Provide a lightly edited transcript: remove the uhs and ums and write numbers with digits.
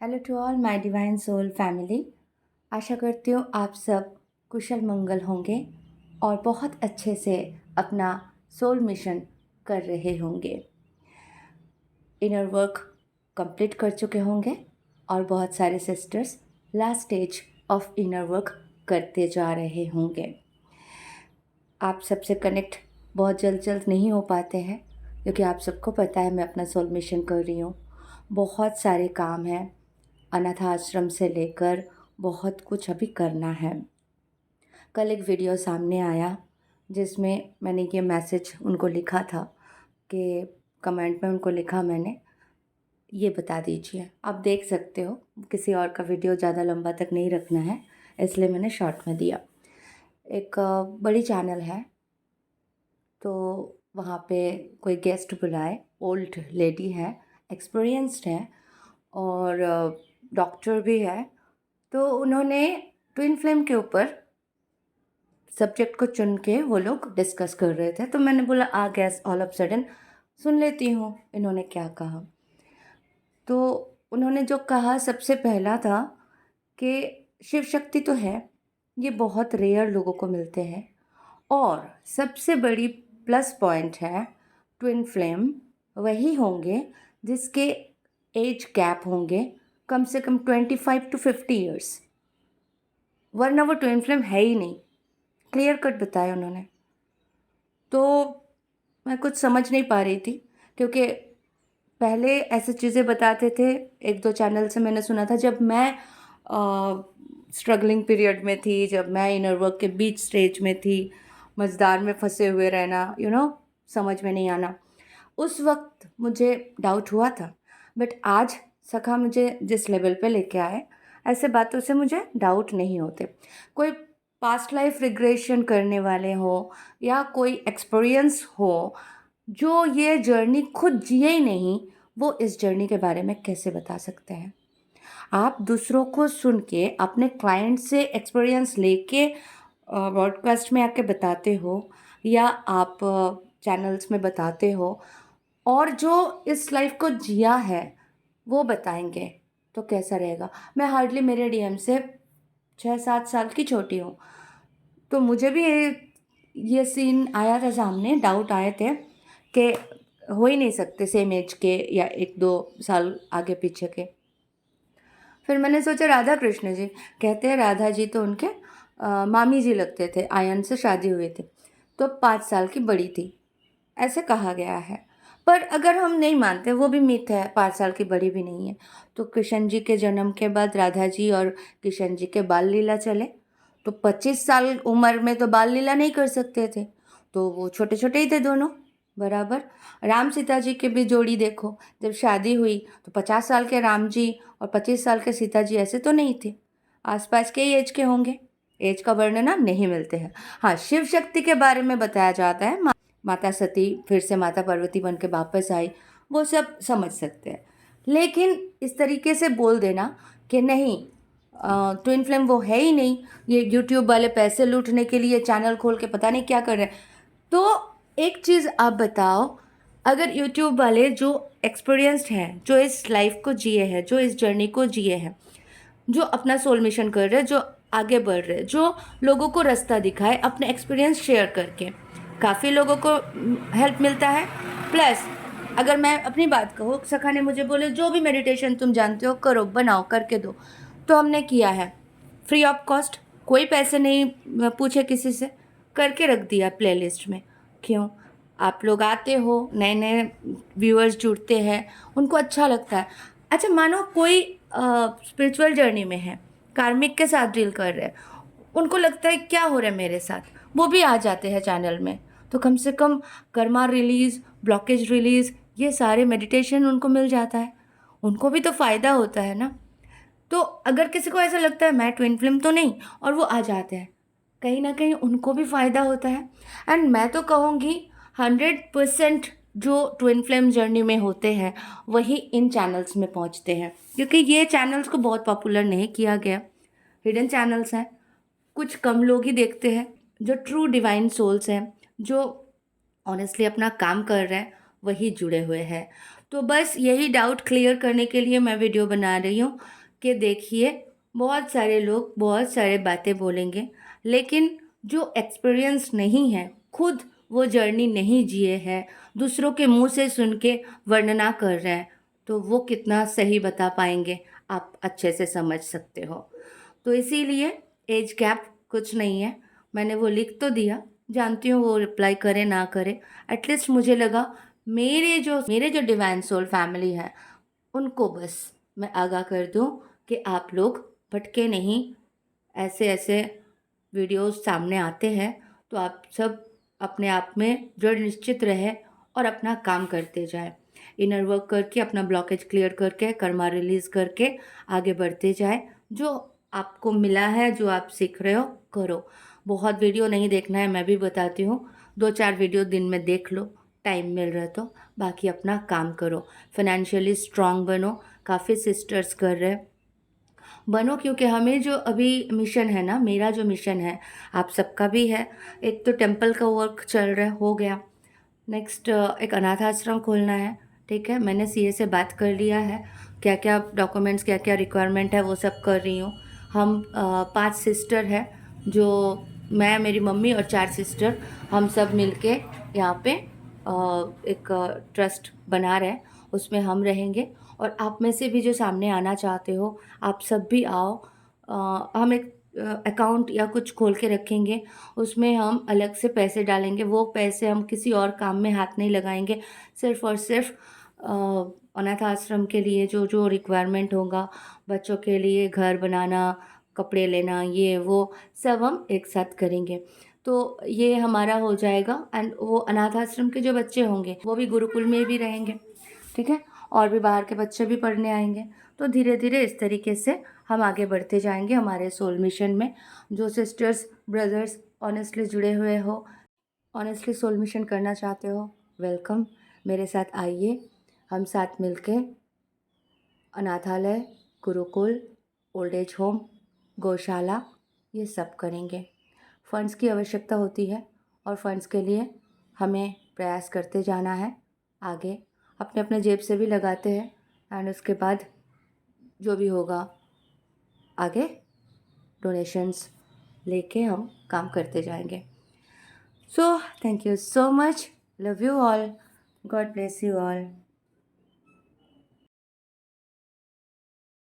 Hello to all my divine soul family. आशा करती हूँ आप सब कुशल मंगल होंगे और बहुत अच्छे से अपना सोल मिशन कर रहे होंगे। इनर वर्क कंप्लीट कर चुके होंगे और बहुत सारे sisters last stage of inner work करते जा रहे होंगे। आप सबसे कनेक्ट बहुत जल्द नहीं हो पाते हैं क्योंकि आप सबको पता है मैं अपना सोल मिशन कर रही हूँ। बहुत सारे काम हैं, अनाथ आश्रम से लेकर बहुत कुछ अभी करना है। कल एक वीडियो सामने आया जिसमें मैंने ये मैसेज उनको लिखा था कि कमेंट में उनको लिखा मैंने, ये बता दीजिए। आप देख सकते हो, किसी और का वीडियो ज़्यादा लंबा तक नहीं रखना है इसलिए मैंने शॉर्ट में दिया। एक बड़ी चैनल है तो वहाँ पे कोई गेस्ट बुलाए, ओल्ड लेडी है, एक्सपीरियंस्ड है और डॉक्टर भी है। तो उन्होंने ट्विन फ्लेम के ऊपर सब्जेक्ट को चुन के वो लोग डिस्कस कर रहे थे। तो मैंने बोला आ गैस ऑल ऑफ सडन सुन लेती हूँ इन्होंने क्या कहा। तो उन्होंने जो कहा सबसे पहला था कि शिव शक्ति तो है, ये बहुत रेयर लोगों को मिलते हैं और सबसे बड़ी प्लस पॉइंट है ट्विन फ्लेम वही होंगे जिसके एज गैप होंगे कम से कम 25 to 50 ईयर्स, वरना वो ट्विन फ्लेम है ही नहीं। क्लियर कट बताया उन्होंने। तो मैं कुछ समझ नहीं पा रही थी क्योंकि पहले ऐसे चीज़ें बताते थे, एक दो चैनल से मैंने सुना था जब मैं स्ट्रगलिंग पीरियड में थी, जब मैं इनर वर्क के बीच स्टेज में थी, मझदार में फंसे हुए रहना, समझ में नहीं आना, उस वक्त मुझे डाउट हुआ था। बट आज सखा मुझे जिस लेवल पे लेके आए, ऐसे बातों से मुझे डाउट नहीं होते। कोई पास्ट लाइफ रिग्रेशन करने वाले हो या कोई एक्सपीरियंस हो जो ये जर्नी खुद जिए ही नहीं, वो इस जर्नी के बारे में कैसे बता सकते हैं। आप दूसरों को सुन के अपने क्लाइंट से एक्सपीरियंस लेके ब्रॉडकास्ट में आके बताते हो या आप चैनल्स में बताते हो और जो इस लाइफ को जिया है वो बताएंगे तो कैसा रहेगा। मैं हार्डली मेरे डीएम से 6-7 साल की छोटी हूँ, तो मुझे भी ये सीन आया था सामने, डाउट आए थे कि हो ही नहीं सकते सेम एज के या 1-2 साल आगे पीछे के। फिर मैंने सोचा राधा कृष्ण जी, कहते हैं राधा जी तो उनके मामी जी लगते थे, आयन से शादी हुए थे तो 5 साल की बड़ी थी, ऐसे कहा गया है। पर अगर हम नहीं मानते, वो भी मिथ है, 5 साल की बड़ी भी नहीं है, तो कृष्ण जी के जन्म के बाद राधा जी और कृष्ण जी के बाल लीला चले तो 25 साल उम्र में तो बाल लीला नहीं कर सकते थे, तो वो छोटे छोटे ही थे दोनों बराबर। राम सीता जी की भी जोड़ी देखो, जब शादी हुई तो 50 साल के राम जी और 25 साल के सीता जी ऐसे तो नहीं थे, आसपास के ही एज के होंगे। एज का वर्णन नहीं मिलते हैं। हाँ, शिव शक्ति के बारे में बताया जाता है, माता सती फिर से माता पार्वती बन के वापस आई, वो सब समझ सकते हैं। लेकिन इस तरीके से बोल देना कि नहीं ट्विन फ्लेम वो है ही नहीं, ये यूट्यूब वाले पैसे लूटने के लिए चैनल खोल के पता नहीं क्या कर रहे हैं। तो एक चीज़ आप बताओ, अगर यूट्यूब वाले जो एक्सपीरियंस्ड हैं, जो इस लाइफ को जिए हैं, जो इस जर्नी को जिए हैं, जो अपना सोल मिशन कर रहे हैं, जो आगे बढ़ रहे हैं, जो लोगों को रास्ता दिखाए अपने एक्सपीरियंस शेयर करके, काफ़ी लोगों को हेल्प मिलता है। प्लस अगर मैं अपनी बात कहूँ, सखा ने मुझे बोले जो भी मेडिटेशन तुम जानते हो करो, बनाओ, करके दो, तो हमने किया है फ्री ऑफ कॉस्ट, कोई पैसे नहीं पूछे किसी से, करके रख दिया प्लेलिस्ट में। क्यों? आप लोग आते हो, नए नए व्यूअर्स जुड़ते हैं, उनको अच्छा लगता है। अच्छा मानो कोई स्पिरिचुअल जर्नी में है, कार्मिक के साथ डील कर रहे हैं, उनको लगता है क्या हो रहा है मेरे साथ, वो भी आ जाते हैं चैनल में, तो कम से कम कर्मा रिलीज़, ब्लॉकेज रिलीज़, ये सारे मेडिटेशन उनको मिल जाता है, उनको भी तो फ़ायदा होता है ना। तो अगर किसी को ऐसा लगता है मैं ट्विन फ्लेम तो नहीं, और वो आ जाते हैं, कहीं ना कहीं उनको भी फ़ायदा होता है। एंड मैं तो कहूँगी 100% जो ट्विन फ्लेम जर्नी में होते हैं वही इन चैनल्स में पहुँचते हैं, क्योंकि ये चैनल्स को बहुत पॉपुलर नहीं किया गया, हिडन चैनल्स हैं, कुछ कम लोग ही देखते हैं। जो ट्रू डिवाइन सोल्स हैं, जो ऑनेस्टली अपना काम कर रहे हैं, वही जुड़े हुए हैं। तो बस यही डाउट क्लियर करने के लिए मैं वीडियो बना रही हूँ कि देखिए, बहुत सारे लोग बहुत सारे बातें बोलेंगे, लेकिन जो एक्सपीरियंस नहीं है, खुद वो जर्नी नहीं जिए हैं, दूसरों के मुंह से सुन के वर्णना कर रहे हैं, तो वो कितना सही बता पाएंगे, आप अच्छे से समझ सकते हो। तो इसीलिए एज गैप कुछ नहीं है, मैंने वो लिख तो दिया, जानती हूँ वो रिप्लाई करे ना करे, एटलीस्ट मुझे लगा मेरे जो डिवाइन सोल फैमिली है उनको बस मैं आगाह कर दूँ कि आप लोग भटके नहीं। ऐसे ऐसे वीडियोस सामने आते हैं तो आप सब अपने आप में दृढ़ निश्चित रहे और अपना काम करते जाए, इनर वर्क करके अपना ब्लॉकेज क्लियर करके कर्मा रिलीज करके आगे बढ़ते जाए। जो आपको मिला है, जो आप सीख रहे हो, करो। बहुत वीडियो नहीं देखना है, मैं भी बताती हूँ, 2-4 वीडियो दिन में देख लो, टाइम मिल रहा है तो। बाकी अपना काम करो, फाइनेंशियली स्ट्रांग बनो, काफ़ी सिस्टर्स कर रहे हैं, बनो, क्योंकि हमें जो अभी मिशन है ना, मेरा जो मिशन है, आप सबका भी है। एक तो टेम्पल का वर्क चल रहा है, हो गया। नेक्स्ट एक अनाथ आश्रम खोलना है, ठीक है, मैंने सीए से बात कर लिया है, क्या क्या डॉक्यूमेंट्स क्या क्या रिक्वायरमेंट है वो सब कर रही हूँ। हम 5 सिस्टर है, जो मैं, मेरी मम्मी और 4 सिस्टर, हम सब मिलके यहाँ पे एक ट्रस्ट बना रहे हैं, उसमें हम रहेंगे। और आप में से भी जो सामने आना चाहते हो, आप सब भी आओ। हम एक अकाउंट या कुछ खोल के रखेंगे, उसमें हम अलग से पैसे डालेंगे, वो पैसे हम किसी और काम में हाथ नहीं लगाएंगे, सिर्फ और सिर्फ अनाथ आश्रम के लिए जो जो रिक्वायरमेंट होगा, बच्चों के लिए घर बनाना, कपड़े लेना, ये वो सब हम एक साथ करेंगे। तो ये हमारा हो जाएगा। एंड वो अनाथ आश्रम के जो बच्चे होंगे वो भी गुरुकुल में भी रहेंगे, ठीक है, और भी बाहर के बच्चे भी पढ़ने आएंगे। तो धीरे धीरे इस तरीके से हम आगे बढ़ते जाएंगे हमारे सोल मिशन में। जो सिस्टर्स ब्रदर्स ऑनेस्टली जुड़े हुए हो, ऑनेस्टली सोल मिशन करना चाहते हो, वेलकम, मेरे साथ आइए। हम साथ मिलके अनाथालय, गुरुकुल, ओल्ड एज होम, गौशाला, ये सब करेंगे। फंड्स की आवश्यकता होती है और फंड्स के लिए हमें प्रयास करते जाना है आगे, अपने अपने जेब से भी लगाते हैं। एंड उसके बाद जो भी होगा आगे डोनेशंस लेके हम काम करते जाएंगे। So thank you so much, love you all, God bless you all.